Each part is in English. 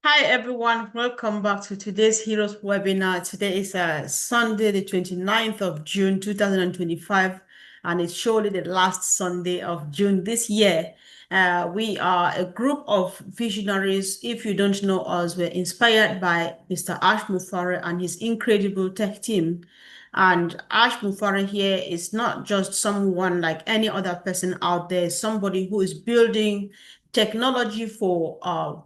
Hi everyone, welcome back to today's Heroes webinar. Today is Sunday, the 29th of June 2025, and it's surely the last Sunday of June this year. We are a group of visionaries. If you don't know us, we're inspired by Mr. Ash Mufare and his incredible tech team. And Ash Mufare here is not just someone like any other person out there, somebody who is building technology for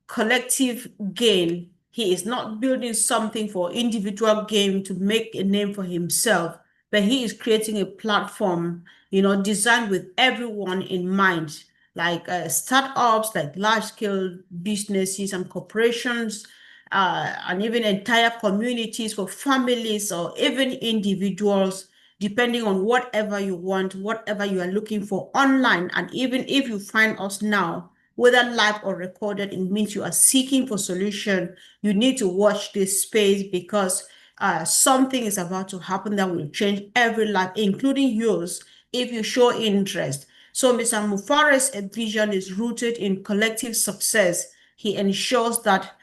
collective gain. He is not building something for individual gain to make a name for himself, but he is creating a platform, designed with everyone in mind, like startups, like large-scale businesses and corporations, and even entire communities for families or even individuals, depending on whatever you want, whatever you are looking for online. And even if you find us now, whether live or recorded, it means you are seeking for solution. You need to watch this space because something is about to happen that will change every life, including yours, if you show interest. So Mr. Mufare's vision is rooted in collective success. He ensures that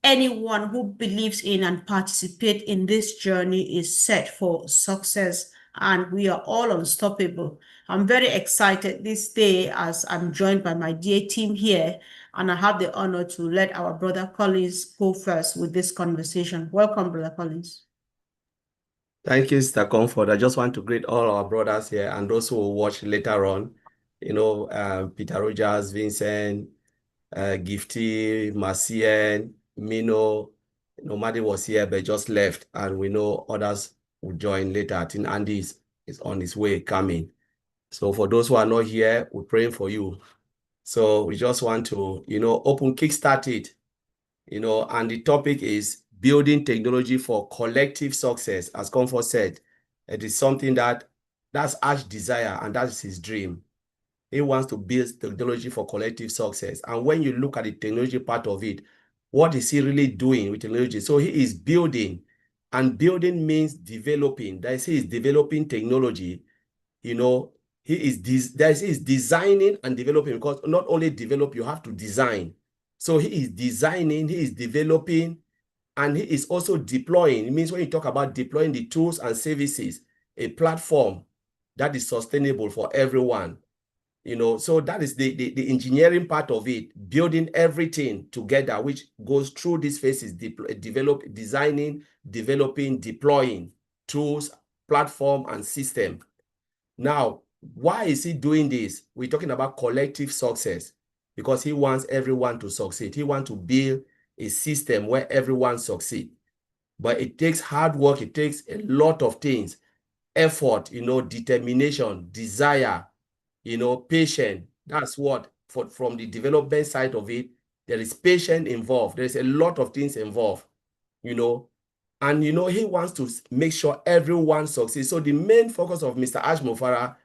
anyone who believes in and participates in this journey is set for success, and we are all unstoppable. I'm very excited this day as I'm joined by my dear team here, and I have the honor to let our brother Collins go first with this conversation. Welcome, brother Collins. Thank you, Mr. Comfort. I just want to greet all our brothers here and those who will watch later on. Peter Rogers, Vincent, Gifty, Marcien, Mino. Nobody was here but just left, and we know others will join later. I think Andy is on his way coming. So for those who are not here, we're praying for you. So we just want to, kickstart it, and the topic is building technology for collective success. As Comfort said, it is something that's Ash's desire and that's his dream. He wants to build technology for collective success. And when you look at the technology part of it, what is he really doing with technology? So he is building, and building means developing. That is, he is developing technology. He is designing and developing, because not only develop, you have to design. So he is designing, he is developing, and he is also deploying. It means when you talk about deploying the tools and services, a platform that is sustainable for everyone. So that is the engineering part of it, building everything together, which goes through these phases: designing, developing, deploying tools, platform, and system. Now, why is he doing this? We're talking about collective success because he wants everyone to succeed. He wants to build a system where everyone succeeds. But it takes hard work. It takes a lot of things: effort, determination, desire, patience. That's what, from the development side of it, there is patience involved. There's a lot of things involved, and he wants to make sure everyone succeeds. So the main focus of Mr. Ash Mufara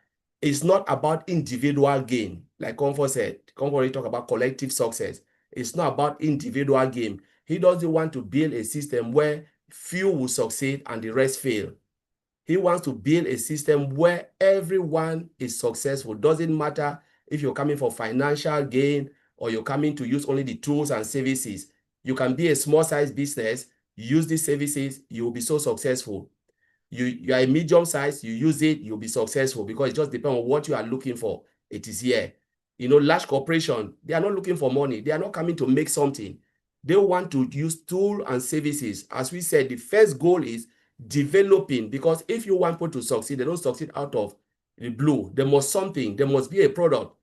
is not about individual gain. Like Comfort said, Comfort already talk about collective success. It's not about individual gain. He doesn't want to build a system where few will succeed and the rest fail. He wants to build a system where everyone is successful. Doesn't matter if you're coming for financial gain or you're coming to use only the tools and services. You can be a small size business, use these services, you will be so successful. You are a medium size, you use it, you'll be successful, because it just depends on what you are looking for. It is here. Large corporation, they are not looking for money. They are not coming to make something. They want to use tools and services. As we said, the first goal is developing, because if you want people to succeed, they don't succeed out of the blue. There must be a product,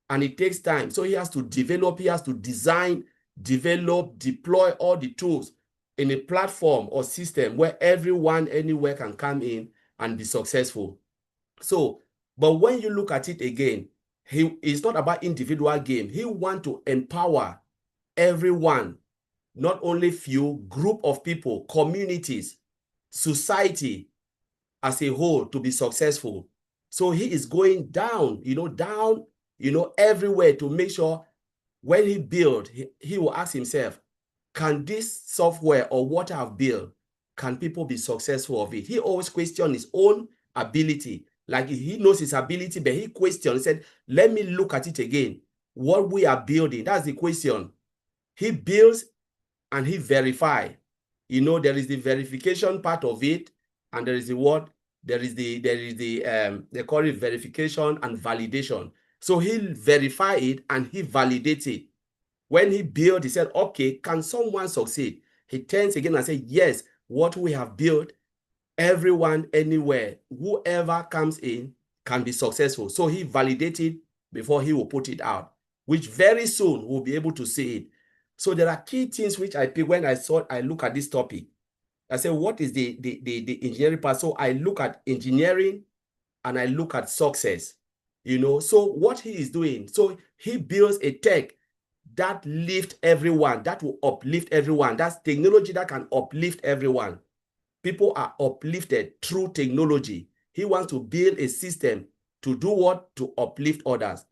and it takes time. So he has to develop, he has to design, develop, deploy all the tools in a platform or system where everyone anywhere can come in and be successful. So, but when you look at it again, it's not about individual gain. He wants to empower everyone, not only few, group of people, communities, society as a whole, to be successful. So he is going down, everywhere, to make sure when he build, he will ask himself, can this software or what I've built, can people be successful of it? He always questions his own ability. Like, he knows his ability, but he questioned, he said, let me look at it again. What we are building, that's the question. He builds and he verify. You know, there is the verification part of it, and there is the what? There is the they call it verification and validation. So he'll verify it and he validates it. When he built, he said, okay, can someone succeed? He turns again and says, yes, what we have built, everyone, anywhere, whoever comes in can be successful. So he validated before he will put it out, which very soon we'll be able to see it. So there are key things which I pick when I look at this topic. I say, what is the engineering part? So I look at engineering and I look at success. You know, so what he is doing, so he builds a tech that lift everyone, that will uplift everyone. That's technology that can uplift everyone. People are uplifted through technology. He wants to build a system to do what? To uplift others.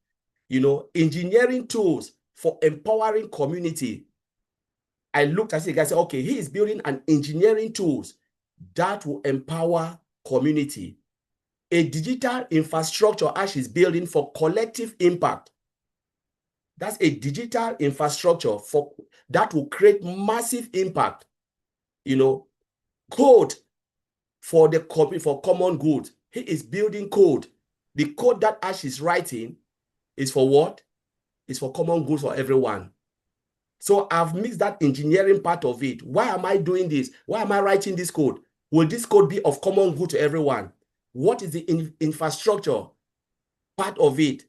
You know, engineering tools for empowering community. I looked at it, I said, okay, he is building an engineering tools that will empower community. A digital infrastructure as he's building for collective impact. That's a digital infrastructure for that will create massive impact. You know, code for the copy for common good. He is building code. The code that Ash is writing is for what? It's for common good for everyone. So I've mixed that engineering part of it. Why am I doing this? Why am I writing this code? Will this code be of common good to everyone? What is the infrastructure part of it?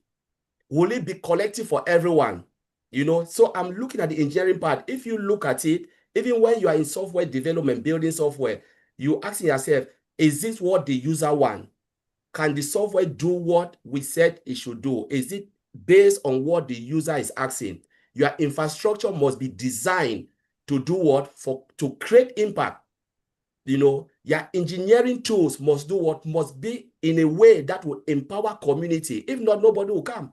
Will it be collective for everyone? You know, so I'm looking at the engineering part. If you look at it, even when you are in software development, building software, you asking yourself, is this what the user wants? Can the software do what we said it should do? Is it based on what the user is asking? Your infrastructure must be designed to do what? To create impact. You know, your engineering tools must do what? Must be in a way that will empower community. If not, nobody will come.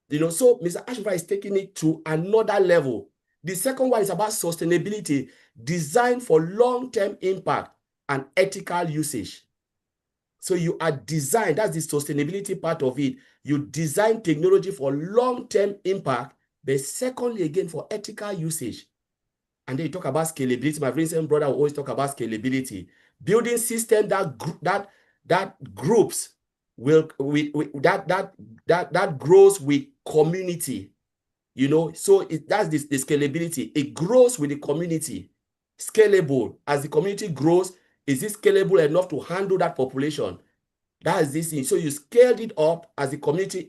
You know, so Mr. Ashifra is taking it to another level. The second one is about sustainability, designed for long-term impact and ethical usage. So you are designed, that's the sustainability part of it. You design technology for long-term impact, but secondly, again, for ethical usage. And then you talk about scalability. My recent brother will always talk about scalability. Building system that groups will that grows with community. You know, so that's the scalability. It grows with the community. Scalable. As the community grows, is it scalable enough to handle that population? That is this thing. So you scaled it up as the community,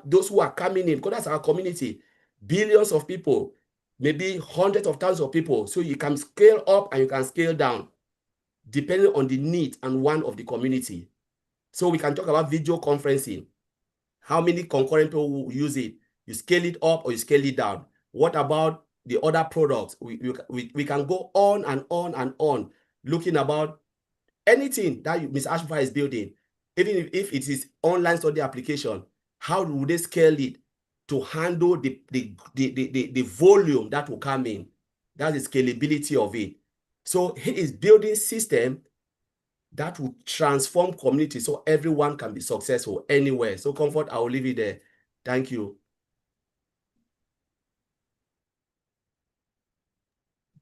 those who are coming in, because that's our community, billions of people, maybe hundreds of thousands of people. So you can scale up and you can scale down, depending on the need and want of the community. So we can talk about video conferencing. How many concurrent people will use it? You scale it up or you scale it down. What about the other products? We can go on and on and on, looking about anything that Ms. Ashifra is building, even if it is online study application, how would they scale it to handle the volume that will come in? That's the scalability of it. So he is building system that will transform community so everyone can be successful anywhere. So Comfort, I will leave it there. Thank you.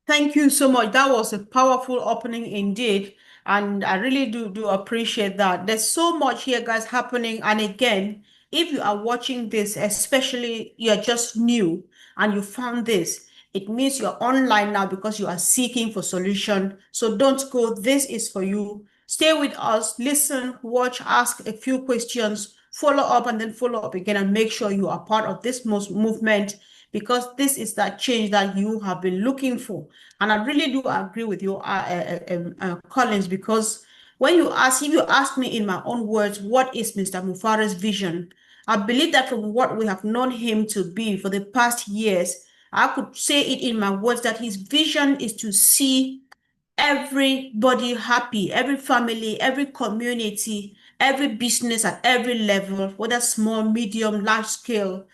Thank you so much. That was a powerful opening indeed. And I really do appreciate that. There's so much here, guys, happening. And again, if you are watching this, especially you're just new and you found this, it means you're online now because you are seeking for solution. So don't go. This is for you. Stay with us, listen, watch, ask a few questions, follow up, and then follow up again, and make sure you are part of this movement, because this is that change that you have been looking for. And I really do agree with you, Collins, because if you ask me in my own words, what is Mr. Mufare's vision? I believe that from what we have known him to be for the past years, I could say it in my words that his vision is to see everybody happy, every family, every community, every business at every level, whether small, medium, large scale,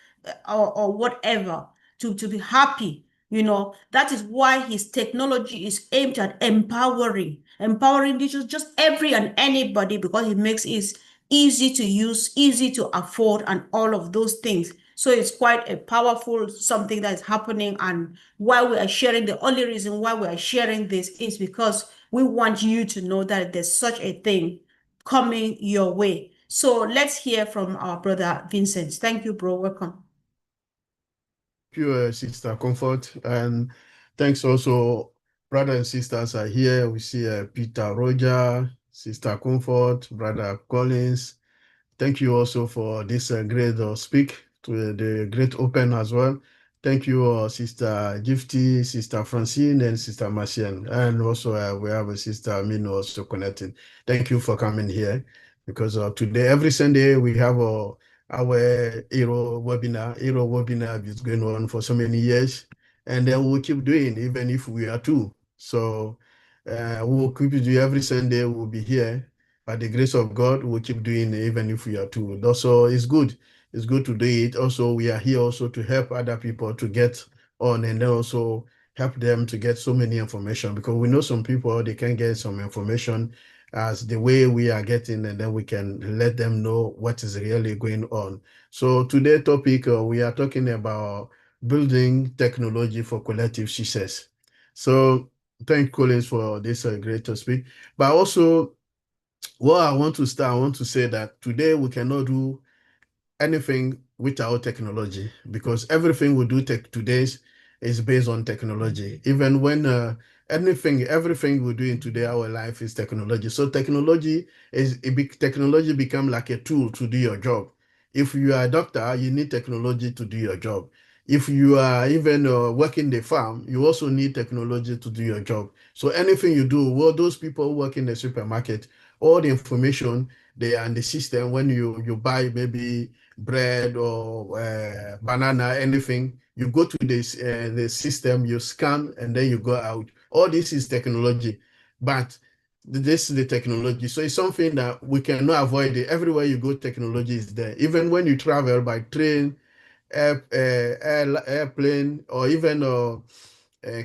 or whatever, to be happy. You know, that is why his technology is aimed at empowering just every and anybody, because it makes it easy to use, easy to afford, and all of those things. So it's quite a powerful something that is happening. And why we are sharing, the only reason why we are sharing this is because we want you to know that there's such a thing coming your way. So let's hear from our brother Vincent. Thank you, bro. Welcome. Thank you, Sister Comfort. And thanks also, brothers and sisters are here. We see Peter Roger, Sister Comfort, Brother Collins. Thank you also for this great speak to the great open as well. Thank you, Sister Gifty, Sister Francine, and Sister Marcian. And also we have a Sister Mino also connecting. Thank you for coming here because today, every Sunday, we have our Hero webinar. Hero webinar is going on for so many years. And then we'll keep doing, even if we are two. So we'll keep doing every Sunday, we'll be here. By the grace of God, we'll keep doing it even if we are two. Also, it's good. It's good to do it. Also, we are here also to help other people to get on and then also help them to get so many information because we know some people, they can get some information as the way we are getting and then we can let them know what is really going on. So today's topic, we are talking about building technology for collective success. So thank Collins for this great speak. But also, well, I want to say that today we cannot do anything without technology because everything we do today is based on technology. Even when everything we do in today, our life is technology. So technology become like a tool to do your job. If you are a doctor, you need technology to do your job. If you are even working the farm, you also need technology to do your job. So anything you do, well, those people who work in the supermarket, all the information they are in the system when you buy maybe bread or banana, anything, you go to this the system, you scan, and then you go out. All this is technology, but this is the technology. So it's something that we cannot avoid it. Everywhere you go, technology is there. Even when you travel by train, airplane, or even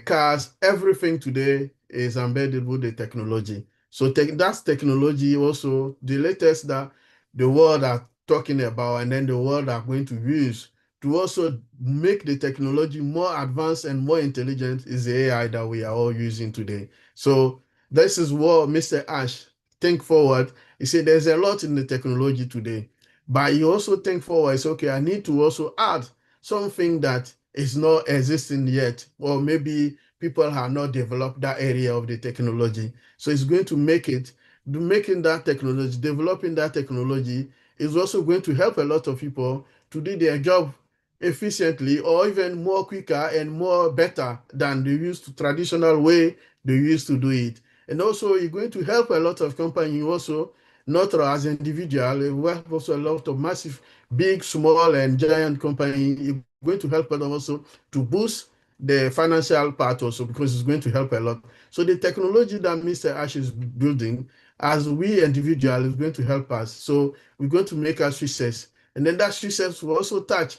cars, everything today is embedded with the technology. So that's technology also the latest that the world are talking about and then the world are going to use to also make the technology more advanced and more intelligent is the AI that we are all using today. So this is what Mr. Ash think forward. He said there's a lot in the technology today, but you also think forward, it's okay, I need to also add something that is not existing yet, or maybe people have not developed that area of the technology. So it's going to make it, making that technology, developing that technology is also going to help a lot of people to do their job efficiently or even more quicker and more better than the used traditional way they used to do it. And also you're going to help a lot of companies also, not as individual, we have also a lot of massive, big, small, and giant company going to help them also to boost the financial part also because it's going to help a lot. So the technology that Mr. Ash is building as we individuals is going to help us. So we're going to make our success. And then that success will also touch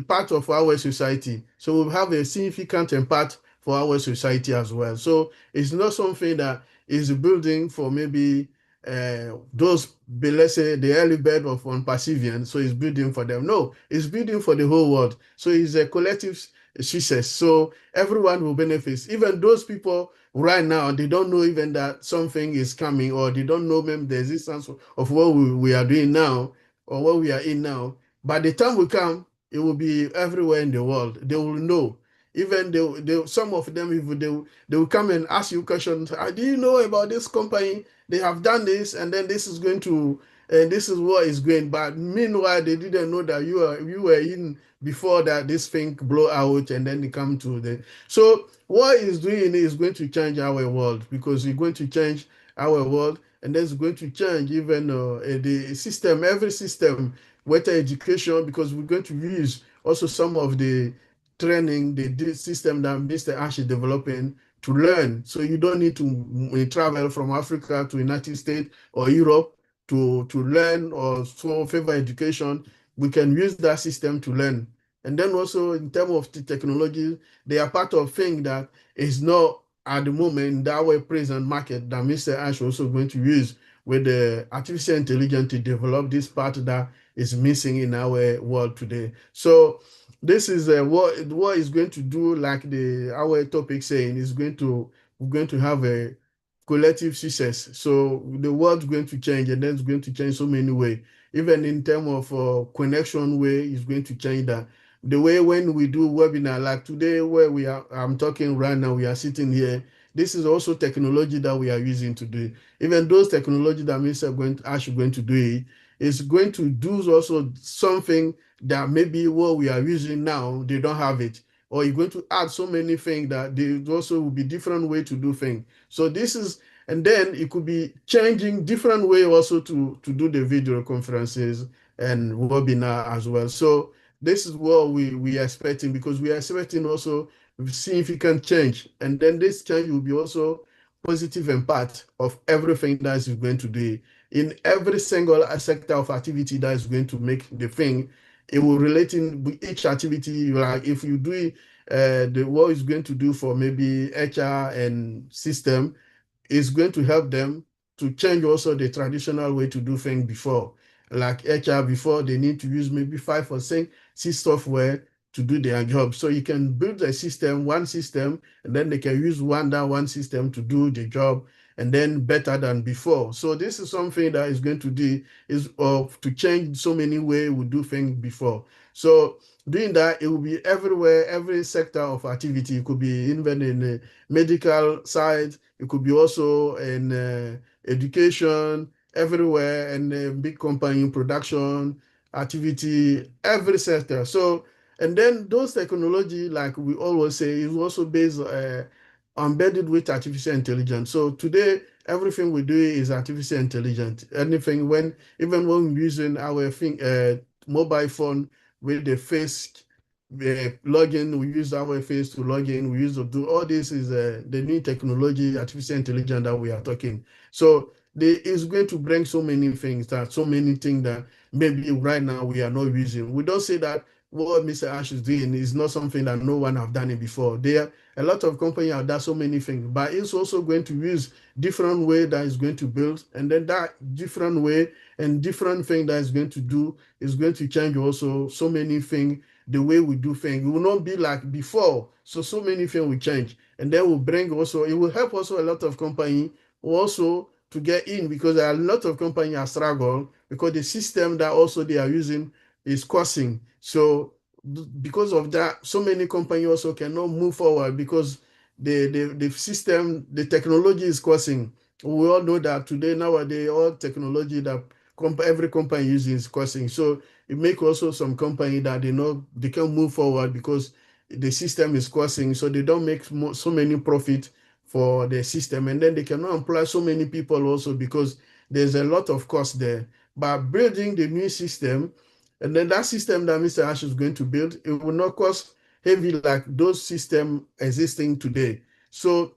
part of our society. So we'll have a significant impact for our society as well. So it's not something that is building for maybe those, let's say, the early bird of one Pacifian, so it's building for them. No, it's building for the whole world. So it's a collective success. So everyone will benefit. Even those people right now, they don't know even that something is coming, or they don't know maybe the existence of what we are doing now or what we are in now. By the time we come, it will be everywhere in the world. They will know. Even some of them, if they will come and ask you questions. Do you know about this company? They have done this, and then this is going to, and this is what is going. But meanwhile, they didn't know that you were in before that this thing blow out, and then they come to the. So what is doing is going to change our world because it's going to change our world, and that's going to change even the system, every system, whether education, because we're going to use also some of the training, the system that Mr. Ash is developing to learn. So you don't need to travel from Africa to United States or Europe to learn or so favor education. We can use that system to learn. And then also in terms of the technology, they are part of thing that is not at the moment in our present market that Mr. Ash also going to use with the artificial intelligence to develop this part that is missing in our world today. So this is what is going to do, like our topic saying, is we're going to have a collective success. So the world's going to change, and then it's going to change so many ways. Even in terms of connection way, is going to change that. The way when we do webinar, like today where I'm talking right now, we are sitting here. This is also technology that we are using to do. Even those technology that Mr. Ash is going to do it, is going to do also something that maybe what we are using now, they don't have it. Or you're going to add so many things that there also will be different way to do things. So this is, and then it could be changing different way also to do the video conferences and webinar as well. So this is what we are expecting, because we are expecting also significant change. And then this change will be also positive impact of everything that is going to do in every single sector of activity that is going to make the thing. It will relate in with each activity. Like if you do the what is going to do for maybe HR and system, is going to help them to change also the traditional way to do things before. Like HR before, they need to use maybe 5 or 6 software to do their job. So you can build a system, one system, and then they can use that one system to do the job, and then better than before. So this is something that is going to do, is to change so many ways we do things before. So doing that, it will be everywhere, every sector of activity. It could be even in the medical side, it could be also in education, everywhere, and big company production, activity, every sector. So, and then those technology, like we always say, is also based embedded with artificial intelligence. So today, everything we do is artificial intelligence. Anything even when we're using our mobile phone with the face login, we use our face to log in, we use to do all this is the new technology, artificial intelligence that we are talking. So it's going to bring so many things that maybe right now we are not using. We don't say that what Mr. Ash is doing is not something that no one have done it before. There a lot of companies have done so many things, but it's also going to use different way that is going to build, and then that different way and different thing that is going to do is going to change also so many things. The way we do things, it will not be like before. So many things will change, and then will bring also, it will help also a lot of company also to get in, because there are a lot of companies are struggle because the system that also they are using is costing. So because of that, so many companies also cannot move forward because the system, the technology is costing. We all know that today, nowadays, all technology that every company uses is costing. So it make also some company that they can't move forward because the system is costing. So they don't make so many profit for the system, and then they cannot employ so many people also because there's a lot of cost there. By building the new system, and then that system that Mr. Ash is going to build, it will not cost heavy like those systems existing today. So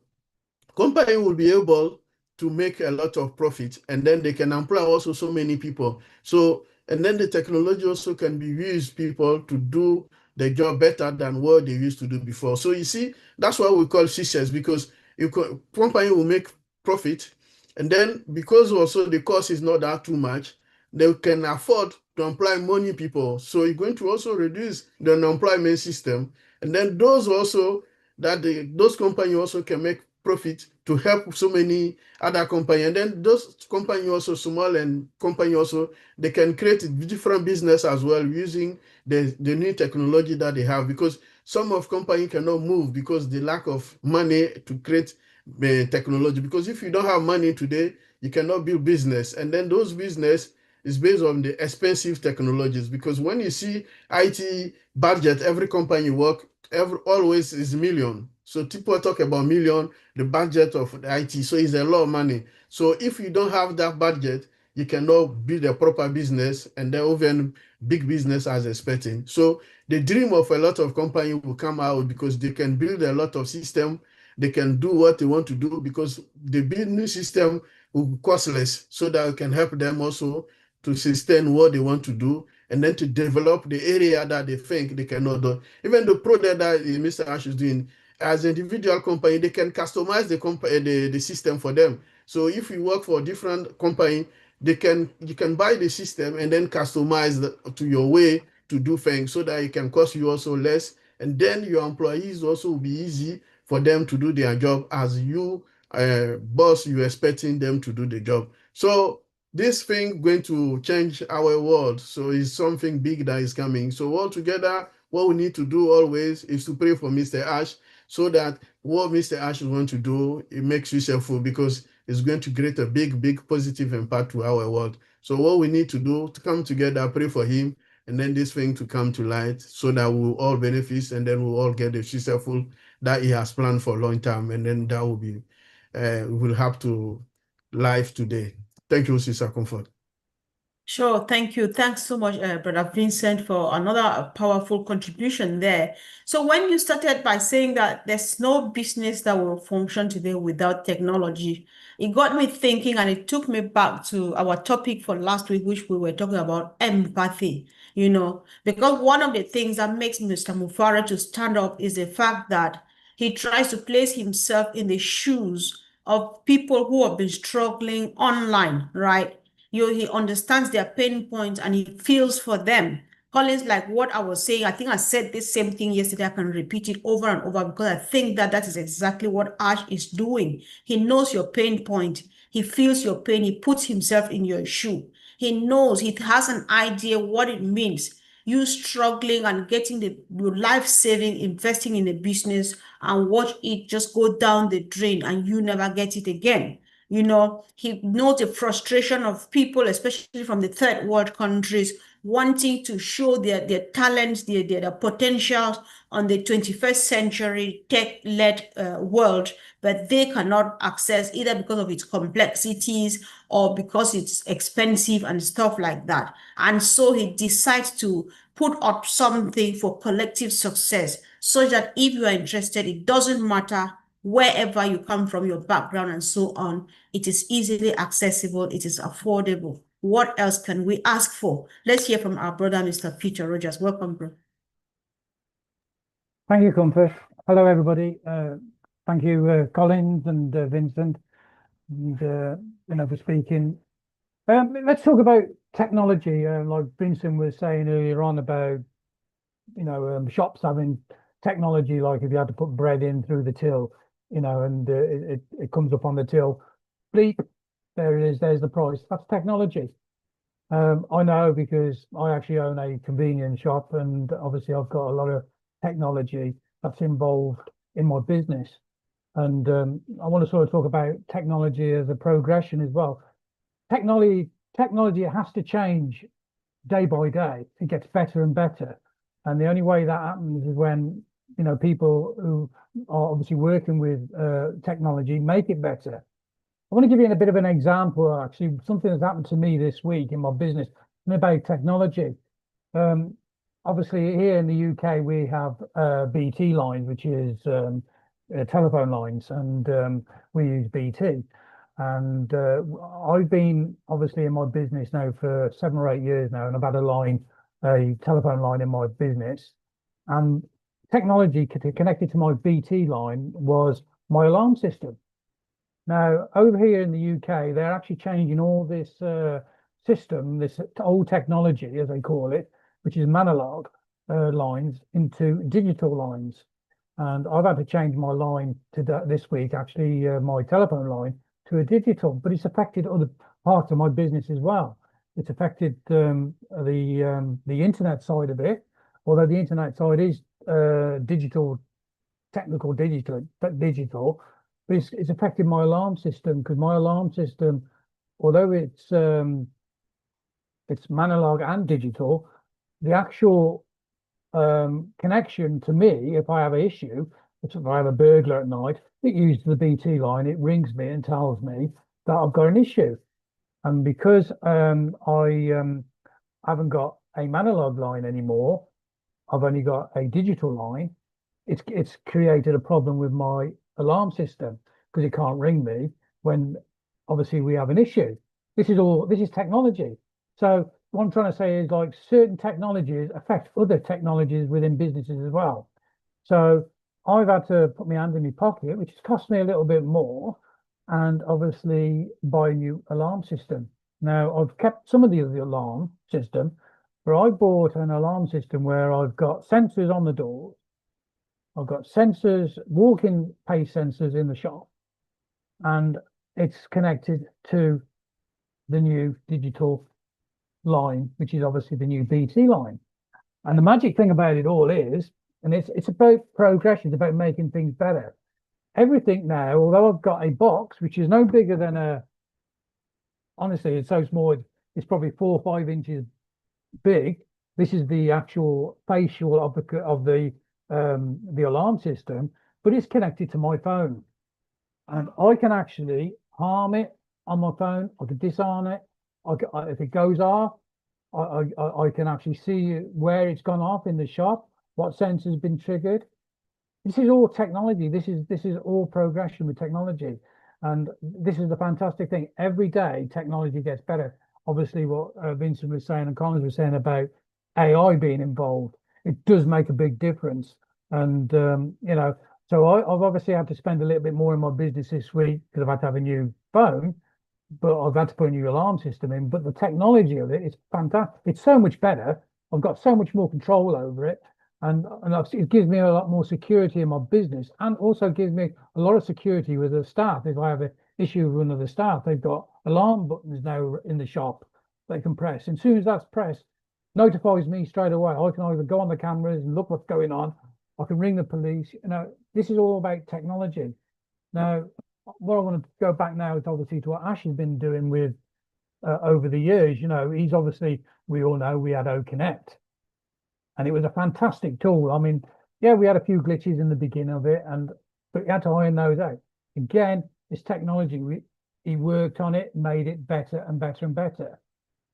company will be able to make a lot of profit, and then they can employ also so many people. So, and then the technology also can be used people to do the job better than what they used to do before. So you see, that's why we call success, because company will make profit, and then because also the cost is not that too much, they can afford to employ many people. So you're going to also reduce the unemployment system, and then those also that those companies also can make profit to help so many other companies. And then those companies also, small and company also, they can create different business as well using the new technology that they have, because some of company cannot move because the lack of money to create the technology. Because if you don't have money today, you cannot build business. And then those business is based on the expensive technologies, because when you see IT budget, every company work, always is million. So people talk about million, the budget of the IT. So it's a lot of money. So if you don't have that budget, you cannot build a proper business, and then even big business as expecting. So the dream of a lot of companies will come out because they can build a lot of system. They can do what they want to do because the business system will be costless, so that it can help them also to sustain what they want to do, and then to develop the area that they think they cannot do. Even the product that Mr. Ash is doing, as an individual company, they can customize the system for them. So if you work for a different company, you can buy the system and then customize to your way to do things so that it can cost you also less. And then your employees also will be easy for them to do their job as you, boss, you're expecting them to do the job. So this thing going to change our world. So it's something big that is coming. So altogether, what we need to do always is to pray for Mr. Ash so that what Mr. Ash is going to do, it makes you helpful because it's going to create a big, big positive impact to our world. So what we need to do to come together, pray for him, and then this thing to come to light so that we'll all benefit and then we'll all get the successful that he has planned for a long time. And then that will be, we'll have to live today. Thank you, Sister Comfort. Sure, thank you. Thanks so much, Brother Vincent, for another powerful contribution there. So when you started by saying that there's no business that will function today without technology, it got me thinking and it took me back to our topic for last week, which we were talking about empathy, because one of the things that makes Mr. Mufara to stand up is the fact that he tries to place himself in the shoes of people who have been struggling online, right? He understands their pain points and he feels for them. Collins, like what I was saying, I think I said this same thing yesterday. I can repeat it over and over because I think that is exactly what Ash is doing. He knows your pain point. He feels your pain. He puts himself in your shoe. He knows, he has an idea what it means. You struggling and getting your life saving, investing in a business and watch it just go down the drain and you never get it again. He knows the frustration of people, especially from the third world countries, wanting to show their talents, their potentials on the 21st century tech-led world, but they cannot access either because of its complexities or because it's expensive and stuff like that. And so he decides to put up something for collective success so that if you are interested, it doesn't matter wherever you come from, your background and so on, it is easily accessible, it is affordable. What else can we ask for? Let's hear from our brother, Mr. Peter Rogers. Welcome, bro. Thank you, Comfort. Hello, everybody. Thank you, Collins and Vincent, and, for speaking. Let's talk about technology. Like Vincent was saying earlier on about, shops having technology, like if you had to put bread in through the till, and it comes up on the till, bleep, there it is, there's the price. That's technology. I know because I actually own a convenience shop, and obviously I've got a lot of technology that's involved in my business. And I want to sort of talk about technology as a progression as well. Technology has to change day by day. It gets better and better. And the only way that happens is when, people who are obviously working with technology make it better. I want to give you a bit of an example, actually, something that's happened to me this week in my business about technology. Obviously, here in the UK, we have BT lines, which is telephone lines, and we use BT. And I've been obviously in my business now for 7 or 8 years now, and I've had a telephone line in my business. And technology connected to my BT line was my alarm system. Now, over here in the UK, they're actually changing all this system, this old technology, as they call it, which is analog lines, into digital lines. And I've had to change my line this week, actually, my telephone line to a digital, but it's affected other parts of my business as well. It's affected the internet side of it, although the internet side is digital, but it's affected my alarm system, because my alarm system, although it's analog and digital, the actual connection to me, if I have an issue, if I have a burglar at night, it uses the BT line, it rings me and tells me that I've got an issue. And because I haven't got a analog line anymore, I've only got a digital line, it's created a problem with my alarm system, because it can't ring me when obviously we have an issue. This is technology. So what I'm trying to say is, like, certain technologies affect other technologies within businesses as well. So I've had to put my hand in my pocket, which has cost me a little bit more, and obviously buy a new alarm system. Now, I've kept some of the alarm system, but I bought an alarm system where I've got sensors on the door. I've got sensors, walking pace sensors in the shop, and it's connected to the new digital line, which is obviously the new BT line. And the magic thing about it all is, and it's about progression, it's about making things better. Everything now, although I've got a box which is no bigger than honestly, it's so small, it's probably 4 or 5 inches big. This is the actual facial of the alarm system, but it's connected to my phone, and I can actually harm it on my phone. I can disarm it. If it goes off, I can actually see where it's gone off in the shop, what sensor has been triggered. This is all technology. This is all progression with technology, and this is the fantastic thing. Every day, technology gets better. Obviously, what Vincent was saying and Collins was saying about AI being involved, it does make a big difference. And so I've obviously had to spend a little bit more in my business this week because I've had to have a new phone, but I've had to put a new alarm system in. But the technology of it is fantastic. It's so much better. I've got so much more control over it. And it gives me a lot more security in my business, and also gives me a lot of security with the staff. If I have an issue with one of the staff, they've got alarm buttons now in the shop they can press. And as soon as that's pressed, notifies me straight away. I can either go on the cameras and look what's going on. I can ring the police. This is all about technology. Now, what I want to go back now is obviously to what Ash has been doing with over the years. He's obviously, we all know we had OConnect. And it was a fantastic tool. I mean, yeah, we had a few glitches in the beginning of it, but we had to iron those out. Again, it's technology. He worked on it, made it better and better and better.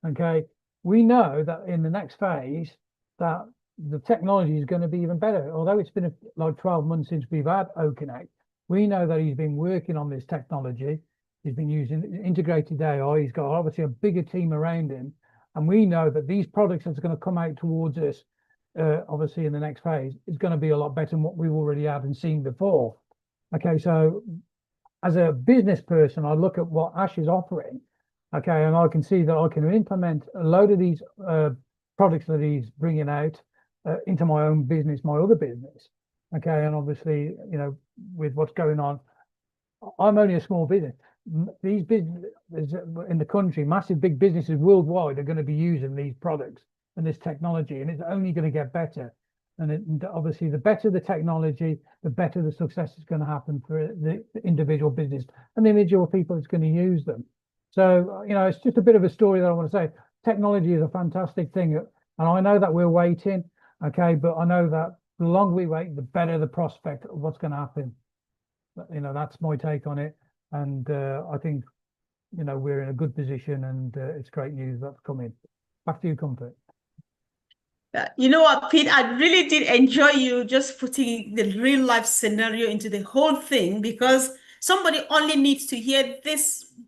Okay, we know that in the next phase that the technology is going to be even better. Although it's been like 12 months since we've had OConnect, we know that he's been working on this technology. He's been using integrated AI. He's got obviously a bigger team around him, and we know that these products that's going to come out towards us. Obviously in the next phase, is going to be a lot better than what we've already had and seen before. Okay, so as a business person, I look at what Ash is offering, okay, and I can see that I can implement a load of these products that he's bringing out into my own business, my other business, okay, and obviously, with what's going on, I'm only a small business. These businesses in the country, massive big businesses worldwide are going to be using these products and this technology, and it's only going to get better. And obviously, the better the technology, the better the success is going to happen for the individual business and the individual people that's going to use them. So, it's just a bit of a story that I want to say. Technology is a fantastic thing, and I know that we're waiting, okay, but I know that the longer we wait, the better the prospect of what's going to happen. That's my take on it, and I think, we're in a good position, and it's great news that's coming. Back to you, Comfort. You know what, Pete? I really did enjoy you just putting the real life scenario into the whole thing, because somebody only needs to hear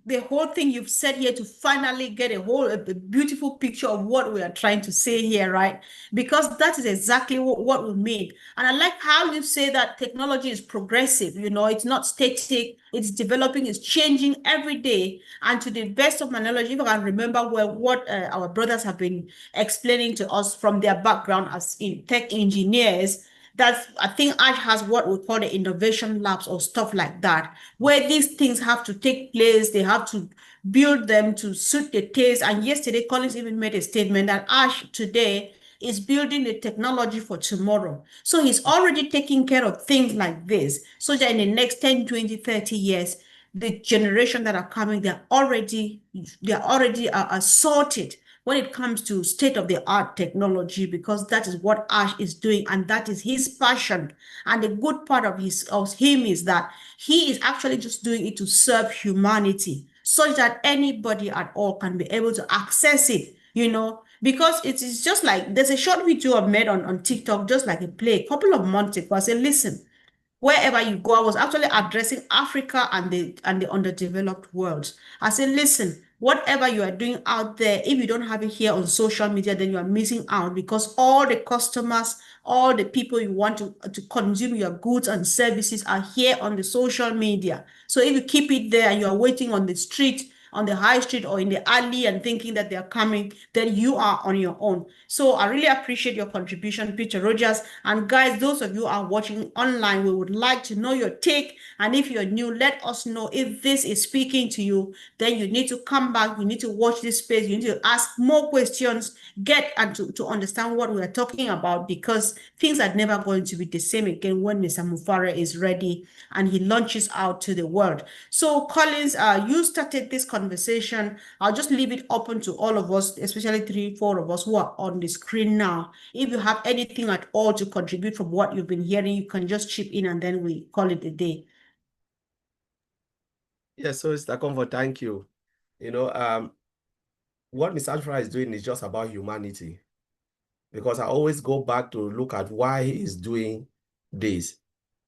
the whole thing you've said here, to finally get a beautiful picture of what we are trying to say here, right? Because that is exactly what we mean. And I like how you say that technology is progressive. It's not static. It's developing, it's changing every day. And to the best of my knowledge, if I can remember what our brothers have been explaining to us from their background as in tech engineers, that I think Ash has what we call the innovation labs or stuff like that, where these things have to take place. They have to build them to suit the taste. And yesterday, Collins even made a statement that Ash today is building the technology for tomorrow. So he's already taking care of things like this, so that in the next 10, 20, 30 years, the generation that are coming, they're already sorted when it comes to state-of-the-art technology, because that is what Ash is doing, and that is his passion. And the good part of him is that he is actually just doing it to serve humanity, such that anybody at all can be able to access it, because it is just like, there's a short video I made on TikTok, just like a play, a couple of months ago. I said, listen, wherever you go, I was actually addressing Africa and the underdeveloped world. I said, listen, whatever you are doing out there, if you don't have it here on social media, then you are missing out, because all the customers, all the people you want to consume your goods and services are here on the social media. So if you keep it there and you are waiting on the street on the high street or in the alley and thinking that they're coming, then you are on your own. So I really appreciate your contribution, Peter Rogers. And guys, those of you who are watching online, we would like to know your take. And if you're new, let us know if this is speaking to you. Then you need to come back. You need to watch this space. You need to ask more questions, get and to understand what we are talking about, because things are never going to be the same again when Mr. Mufara is ready and he launches out to the world. So Collins, you started this conversation. I'll just leave it open to all of us, especially 3-4 of us who are on the screen now. If you have anything at all to contribute from what you've been hearing, you can just chip in and then we call it a day. Yes, so Mr. Comfort, thank you. You know, what Mr. Ashfra is doing is just about humanity, because I always go back to look at why he is doing this.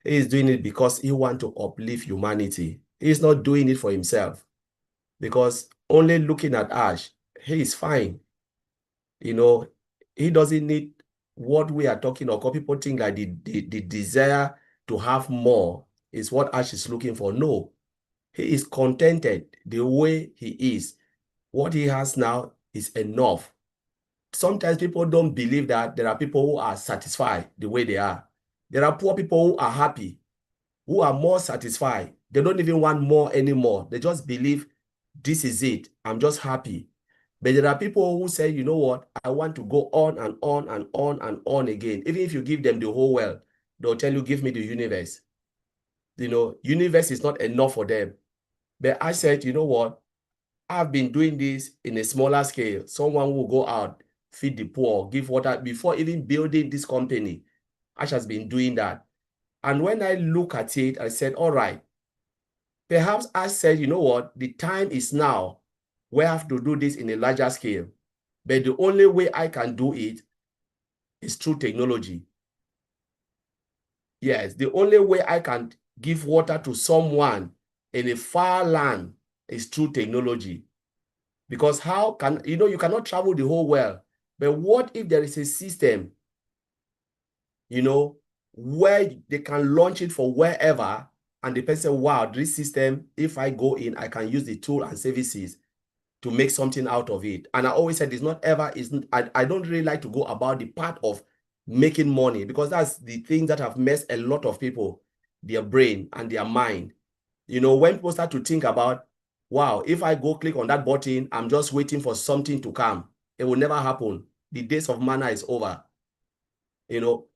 He is doing it because he wants to uplift humanity. He's not doing it for himself, because only looking at Ash, he is fine. You know, he doesn't need what we are talking about. People think like the desire to have more is what Ash is looking for. No, he is contented the way he is. What he has now is enough. Sometimes people don't believe that there are people who are satisfied the way they are. There are poor people who are happy, who are more satisfied. They don't even want more anymore. They just believe this is it. I'm just happy. But there are people who say, you know what, I want to go on and on and on and on again. Even if you give them the whole world, they'll tell you, give me the universe. You know, universe is not enough for them. But I said, you know what, I've been doing this in a smaller scale. Someone will go out, feed the poor, give water. Before even building this company, Ash has been doing that. And when I look at it, I said, all right, perhaps I said, you know what, the time is now where I have to do this in a larger scale. But the only way I can do it is through technology. Yes, the only way I can give water to someone in a far land is through technology. Because how can, you know, you cannot travel the whole world. But what if there is a system, you know, where they can launch it for wherever, and the person, wow, this system, if I go in, I can use the tool and services to make something out of it. And I always said, it's not ever, I don't really like to go about the part of making money, because that's the thing that have messed a lot of people, their brain and their mind. You know, when people start to think about, wow, if I go click on that button, I'm just waiting for something to come. It will never happen. The days of manna is over. You know,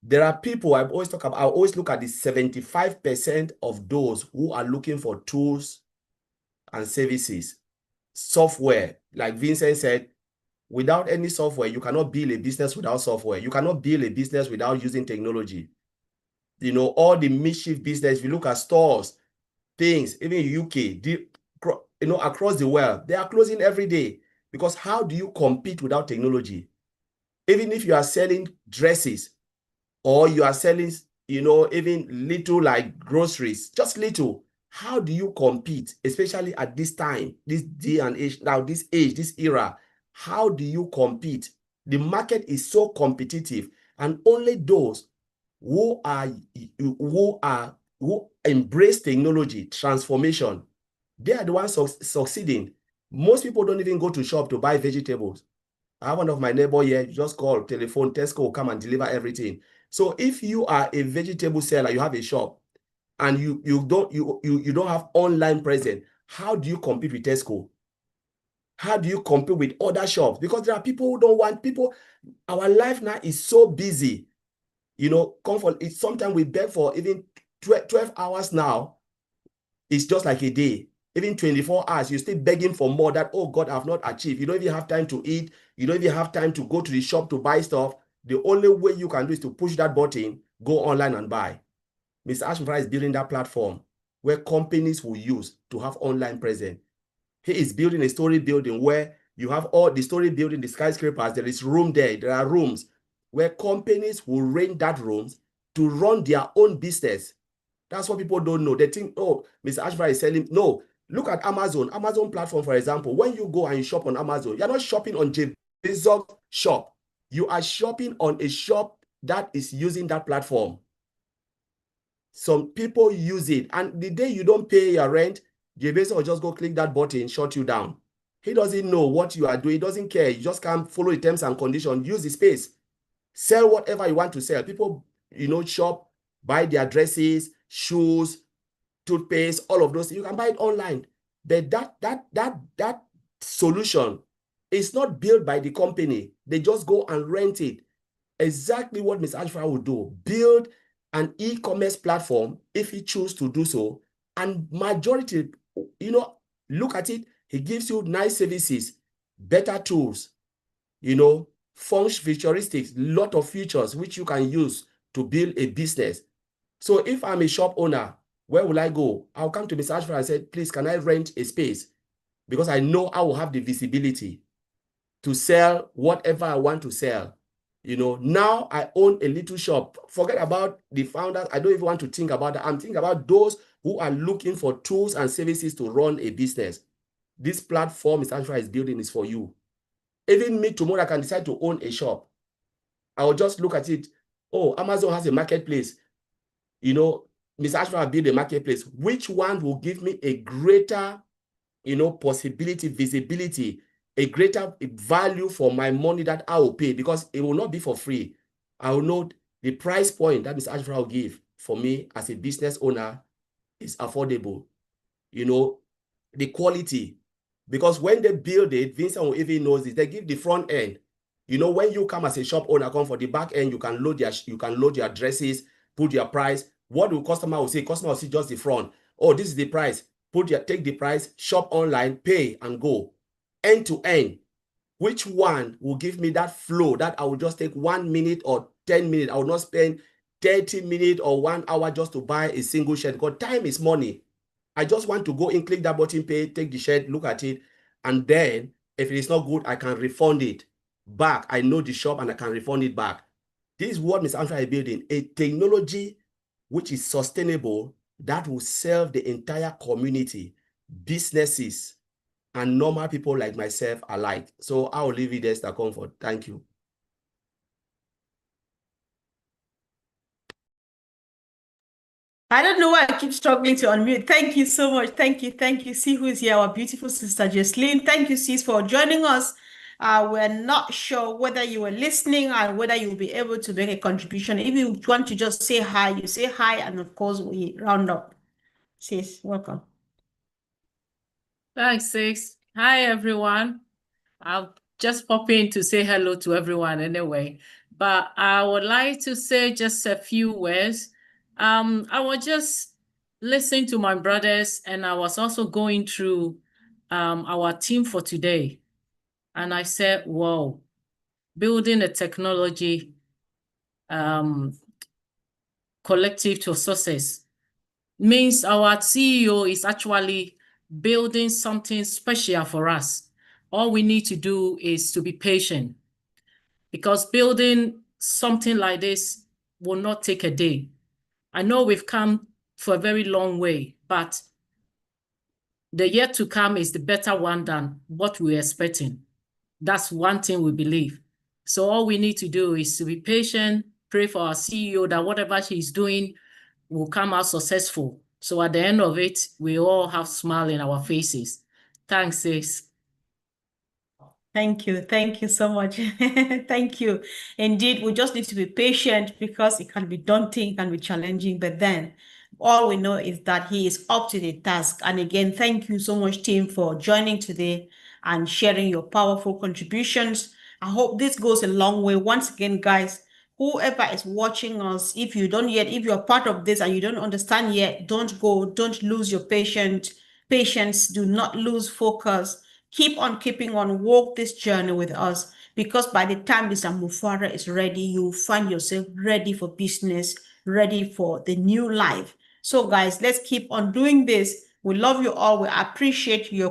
there are people I always look at the 75% of those who are looking for tools and services. Software, like Vincent said, without any software, you cannot build a business without software. You cannot build a business without using technology. You know, all the mischief business, if you look at stores, things, even in UK, you know, across the world, they are closing every day. Because how do you compete without technology? Even if you are selling dresses, or you are selling, you know, even little like groceries, just little, how do you compete, especially at this time, this day and age, now this age, this era? How do you compete? The market is so competitive, and only those who embrace technology transformation, they are the ones succeeding. Most people don't even go to shop to buy vegetables. I have one of my neighbor here, you just call, telephone, Tesco will come and deliver everything. So if you are a vegetable seller, you have a shop, and you don't have online presence, how do you compete with Tesco? How do you compete with other shops? Because there are people who don't want people. Our life now is so busy. You know, comfort. It's sometimes we beg for even 12 hours now. It's just like a day. Even 24 hours, you're still begging for more that, oh God, I've not achieved. You don't even have time to eat. You don't even have time to go to the shop to buy stuff. The only way you can do is to push that button, go online and buy. Mr. Ashmura is building that platform where companies will use to have online presence. He is building a story building where you have all the story building, the skyscrapers. There is room there. There are rooms where companies will rent that rooms to run their own business. That's what people don't know. They think, oh, Mr. Ashmura is selling. No, look at Amazon. Amazon platform, for example. When you go and you shop on Amazon, you're not shopping on Jeff Bezos' shop. You are shopping on a shop that is using that platform. Some people use it, and the day you don't pay your rent, Jay Bezos will just go click that button, shut you down. He doesn't know what you are doing. He doesn't care. You just can't follow the terms and conditions. Use the space. Sell whatever you want to sell. People, shop, buy their dresses, shoes, toothpaste, all of those. You can buy it online. But that solution is not built by the company. They just go and rent it. Exactly what Ms. Ashford would do. Build an e-commerce platform if he chooses to do so. And majority, look at it. He gives you nice services, better tools, function futuristics, lot of features which you can use to build a business. So if I'm a shop owner, where will I go? I'll come to Mr. Ashford and say, please, can I rent a space? Because I know I will have the visibility to sell whatever I want to sell. Now I own a little shop. Forget about the founders. I don't even want to think about that. I'm thinking about those who are looking for tools and services to run a business. This platform Mr. Ashford is building is for you. Even me tomorrow, I can decide to own a shop. I will just look at it. Oh, Amazon has a marketplace. Mr. Ashford build a marketplace. Which one will give me a greater, possibility, visibility, a greater value for my money that I will pay? Because it will not be for free. I will know the price point that Mr. Ashford will give for me as a business owner is affordable. The quality. Because when they build it, Vincent will even knows this. They give the front end. When you come as a shop owner, come for the back end, you can load your addresses, put your price. What will customer will say? Customer will see just the front. Oh, this is the price. Take the price, shop online, pay, and go. End to end. Which one will give me that flow that I will just take 1 minute or 10 minutes? I will not spend 30 minutes or 1 hour just to buy a single shirt, because time is money. I just want to go in, click that button, pay, take the shirt, look at it, and then if it is not good, I can refund it back. I know the shop and I can refund it back. This is what Ms. Amsha is building, a technology which is sustainable, that will serve the entire community, businesses, and normal people like myself alike. So I will leave it there, Mr. Comfort. Thank you. I don't know why I keep struggling to unmute. Thank you so much. Thank you. Thank you. See who is here, our beautiful sister Jesslyn. Thank you, sis, for joining us. We're not sure whether you were listening and whether you'll be able to make a contribution. If you want to just say hi, you say hi, and of course, we round up. Sis, welcome. Thanks, sis. Hi, everyone. I'll just pop in to say hello to everyone anyway. But I would like to say just a few words. I was just listening to my brothers, and I was also going through our team for today. And I said, whoa, building a technology collective to success means our CEO is actually building something special for us. All we need to do is to be patient, because building something like this will not take a day. I know we've come for a very long way, but the yet to come is the better one than what we're expecting. That's one thing we believe. So all we need to do is to be patient, pray for our CEO that whatever she's doing will come out successful. So at the end of it, we all have smile in our faces. Thanks, sis. Thank you. Thank you so much. Thank you. Indeed, we just need to be patient, because it can be daunting, it can be challenging, but then all we know is that he is up to the task. And again, thank you so much, team, for joining today and sharing your powerful contributions. I hope this goes a long way. Once again, guys, whoever is watching us, if you're part of this and you don't understand yet, don't lose your patience, do not lose focus. Keep on keeping on, walk this journey with us, because by the time Mr. Mufara is ready, you'll find yourself ready for business, ready for the new life. So guys, let's keep on doing this. We love you all. We appreciate your